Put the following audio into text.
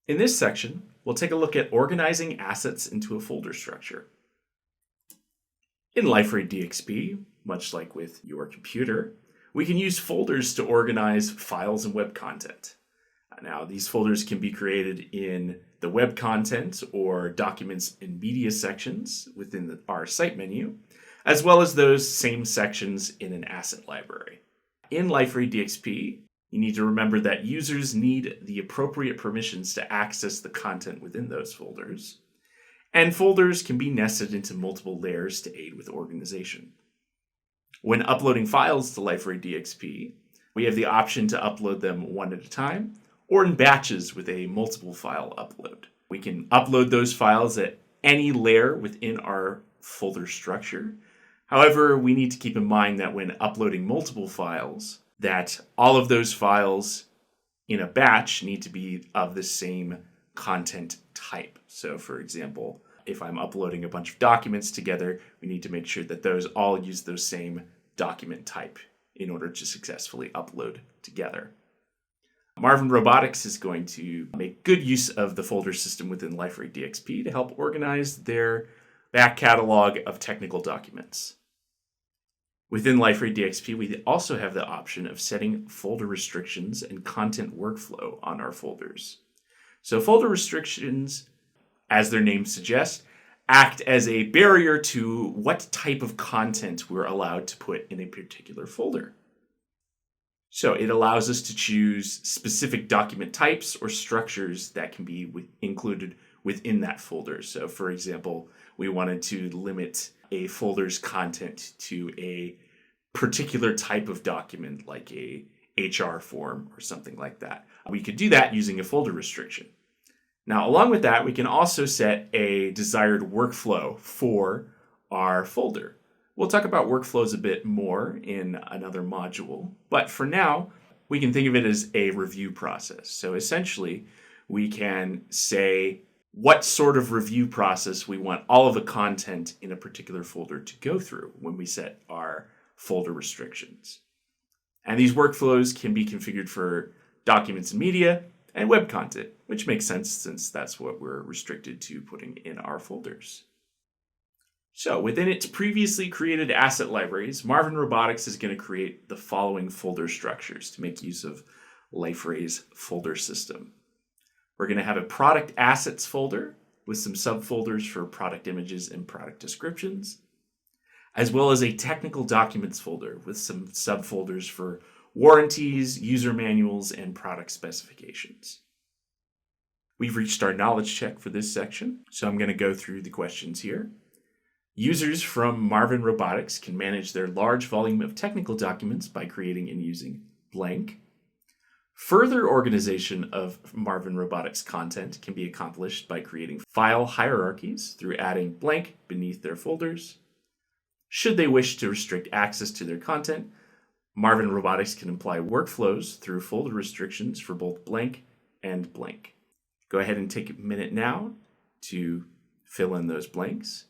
In this section, we'll take a look at organizing assets into a folder structure. In Liferay DXP, much like with your computer, we can use folders to organize files and web content. Now, these folders can be created in the web content or documents and media sections within our site menu, as well as those same sections in an asset library. In Liferay DXP, you need to remember that users need the appropriate permissions to access the content within those folders, and folders can be nested into multiple layers to aid with organization. When uploading files to Liferay DXP, we have the option to upload them one at a time or in batches with a multiple file upload. We can upload those files at any layer within our folder structure. However, we need to keep in mind that when uploading multiple files, that all of those files in a batch need to be of the same content type. So for example, if I'm uploading a bunch of documents together, we need to make sure that those all use those same document type in order to successfully upload together. Marvin Robotics is going to make good use of the folder system within Liferay DXP to help organize their back catalog of technical documents. Within Liferay DXP, we also have the option of setting folder restrictions and content workflow on our folders. So folder restrictions, as their name suggests, act as a barrier to what type of content we're allowed to put in a particular folder. So it allows us to choose specific document types or structures that can be included within that folder. So for example, we wanted to limit a folder's content to a particular type of document like a HR form or something like that. We could do that using a folder restriction. Now, along with that, we can also set a desired workflow for our folder. We'll talk about workflows a bit more in another module, but for now, we can think of it as a review process. So essentially, we can say what sort of review process we want all of the content in a particular folder to go through when we set our folder restrictions. And these workflows can be configured for documents and media and web content, which makes sense since that's what we're restricted to putting in our folders. So within its previously created asset libraries, Marvin Robotics is going to create the following folder structures to make use of Liferay's folder system. We're going to have a product assets folder with some subfolders for product images and product descriptions, as well as a technical documents folder with some subfolders for warranties, user manuals, and product specifications. We've reached our knowledge check for this section, so I'm going to go through the questions here. Users from Marvin Robotics can manage their large volume of technical documents by creating and using blank. Further organization of Marvin Robotics content can be accomplished by creating file hierarchies through adding blank beneath their folders. Should they wish to restrict access to their content, Marvin Robotics can apply workflows through folder restrictions for both blank and blank. Go ahead and take a minute now to fill in those blanks.